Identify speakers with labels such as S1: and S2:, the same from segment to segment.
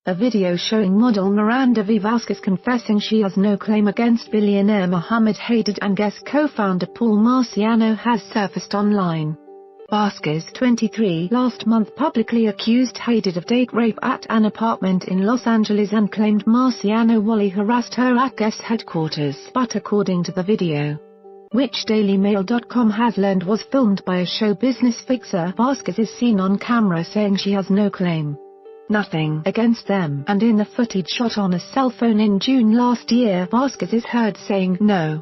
S1: A video showing model Miranda Vee Vasquez confessing she has no claim against billionaire Mohamed Hadid and Guess co-founder Paul Marciano has surfaced online. Vasquez, 23, last month publicly accused Hadid of date rape at an apartment in Los Angeles and claimed Marciano wally harassed her at Guess headquarters. But according to the video, which DailyMail.com has learned was filmed by a show business fixer, Vasquez is seen on camera saying she has no claim, nothing against them, and in the footage shot on a cell phone in June last year, Vasquez is heard saying, "No,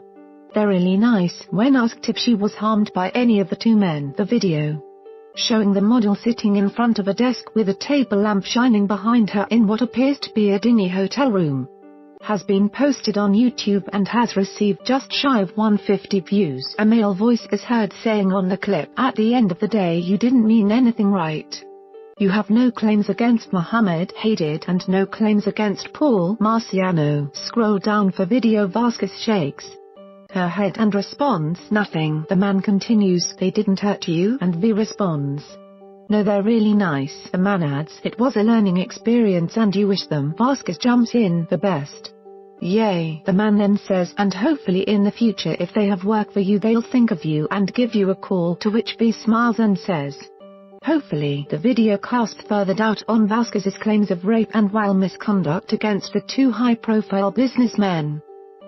S1: they're really nice," when asked if she was harmed by any of the two men. The video, showing the model sitting in front of a desk with a table lamp shining behind her in what appears to be a dingy hotel room, has been posted on YouTube and has received just shy of 150 views. A male voice is heard saying on the clip, "At the end of the day you didn't mean anything, right? You have no claims against Mohamed Hadid and no claims against Paul Marciano." Scroll down for video. Vasquez shakes her head and responds, "Nothing." The man continues, "They didn't hurt you?" and Vee responds, "No, they're really nice." The man adds, "It was a learning experience and you wish them." Vasquez jumps in, "The best. Yay." The man then says, "And hopefully in the future if they have work for you they'll think of you and give you a call," to which Vee smiles and says, "Hopefully." The video cast further doubt on Vasquez's claims of rape and wild misconduct against the two high-profile businessmen.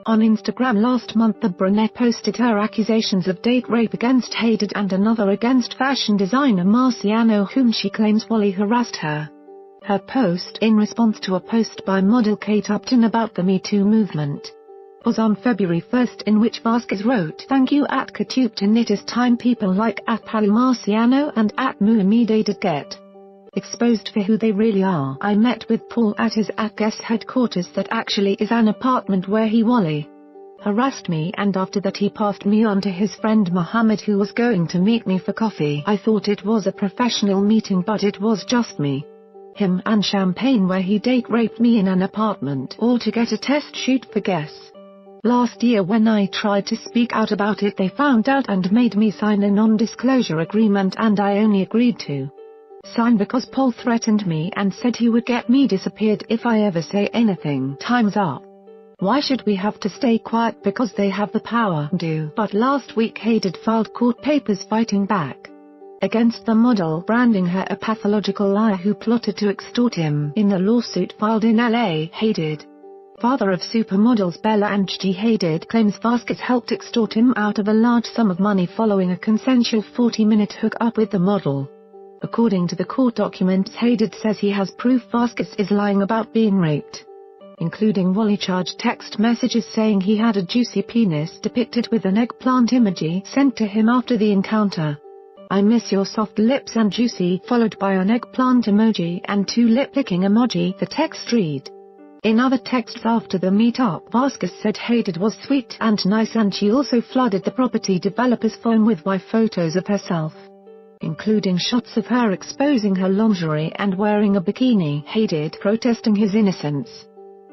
S1: On Instagram last month the brunette posted her accusations of date rape against Hadid and another against fashion designer Marciano, whom she claims wally harassed her. Her post, in response to a post by model Kate Upton about the Me Too movement, was on February 1, in which Vasquez wrote, "Thank you at Kate Upton, it is time people like at Paul Marciano and at Mohamed Hadid get exposed for who they really are. I met with Paul at his at Guess headquarters, that actually is an apartment where he wally harassed me, and after that he passed me on to his friend Mohamed who was going to meet me for coffee. I thought it was a professional meeting but it was just me, him and champagne, where he date raped me in an apartment, all to get a test shoot for Guess. Last year when I tried to speak out about it they found out and made me sign a non-disclosure agreement, and I only agreed to sign because Paul threatened me and said he would get me disappeared if I ever say anything. Time's up. Why should we have to stay quiet because they have the power to?" But last week Hadid filed court papers fighting back against the model, branding her a pathological liar who plotted to extort him. In the lawsuit filed in LA, Hadid, father of supermodels Bella and Gigi Hadid, claims Vasquez helped extort him out of a large sum of money following a consensual 40-minute hookup with the model. According to the court documents, Hadid says he has proof Vasquez is lying about being raped, including wally-charged text messages saying he had a juicy penis depicted with an eggplant emoji sent to him after the encounter. "I miss your soft lips" and juicy, followed by an eggplant emoji and two lip-licking emoji, the text read. In other texts after the meet-up, Vasquez said Hadid was sweet and nice, and she also flooded the property developer's phone with photos of herself, including shots of her exposing her lingerie and wearing a bikini. Hadid, protesting his innocence,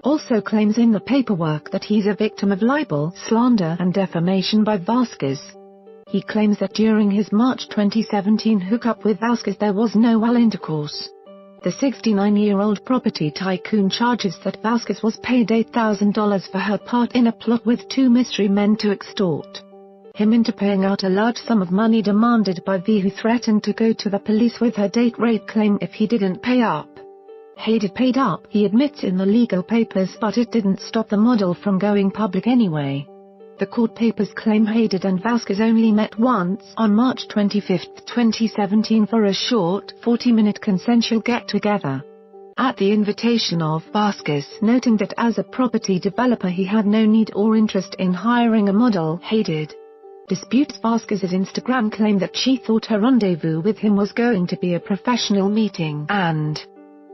S1: also claims in the paperwork that he's a victim of libel, slander and defamation by Vasquez. He claims that during his March 2017 hookup with Vasquez there was no oral intercourse. The 69-year-old property tycoon charges that Vasquez was paid $8,000 for her part in a plot with two mystery men to extort him into paying out a large sum of money demanded by Vee, who threatened to go to the police with her date rape claim if he didn't pay up. Hadid paid up, he admits in the legal papers, but it didn't stop the model from going public anyway. The court papers claim Hadid and Vasquez only met once, on March 25, 2017, for a short, 40-minute consensual get-together, at the invitation of Vasquez, noting that as a property developer he had no need or interest in hiring a model. Hadid disputes Vasquez's Instagram claim that she thought her rendezvous with him was going to be a professional meeting, and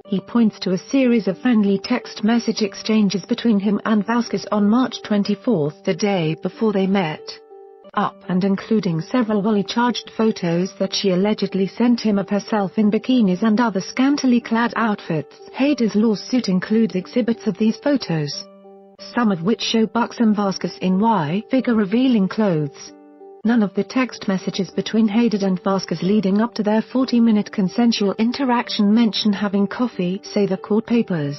S1: he points to a series of friendly text message exchanges between him and Vasquez on March 24, the day before they met up, and including several wally-charged photos that she allegedly sent him of herself in bikinis and other scantily clad outfits. Hadid's lawsuit includes exhibits of these photos, some of which show buxom Vasquez in figure-revealing clothes. None of the text messages between Hadid and Vasquez leading up to their 40-minute consensual interaction mention having coffee, say the court papers.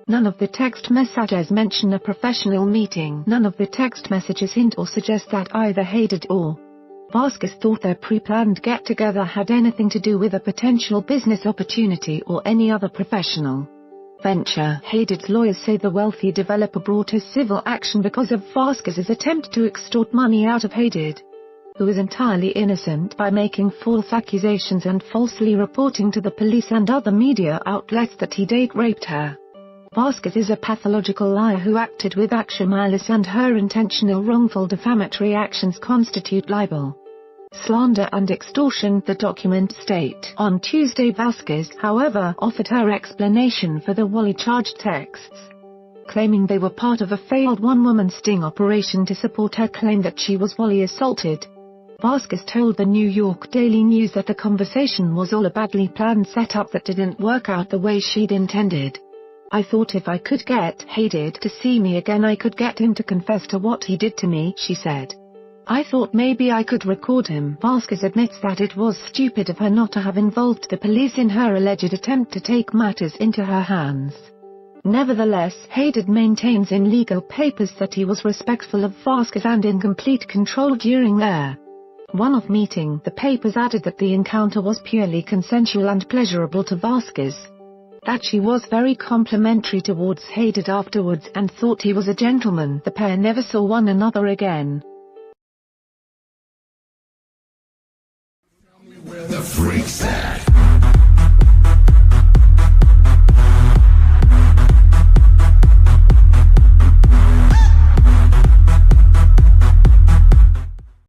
S1: None of the text messages mention a professional meeting. None of the text messages hint or suggest that either Hadid or Vasquez thought their pre-planned get-together had anything to do with a potential business opportunity or any other professional venture. Hadid's lawyers say the wealthy developer brought a civil action because of Vasquez's attempt to extort money out of Hadid, who is entirely innocent, by making false accusations and falsely reporting to the police and other media outlets that he date-raped her. Vasquez is a pathological liar who acted with actual malice, and her intentional wrongful defamatory actions constitute libel, slander and extortion, the documents state. On Tuesday, Vasquez, however, offered her explanation for the ually charged texts, claiming they were part of a failed one-woman sting operation to support her claim that she was ually assaulted. Vasquez told the New York Daily News that the conversation was all a badly planned setup that didn't work out the way she'd intended. "I thought if I could get Hadid to see me again I could get him to confess to what he did to me," she said. "I thought maybe I could record him." Vasquez admits that it was stupid of her not to have involved the police in her alleged attempt to take matters into her hands. Nevertheless, Hadid maintains in legal papers that he was respectful of Vasquez and in complete control during their one-off meeting. The papers added that the encounter was purely consensual and pleasurable to Vasquez, that she was very complimentary towards Hadid afterwards and thought he was a gentleman. The pair never saw one another again.
S2: Where the freaks at?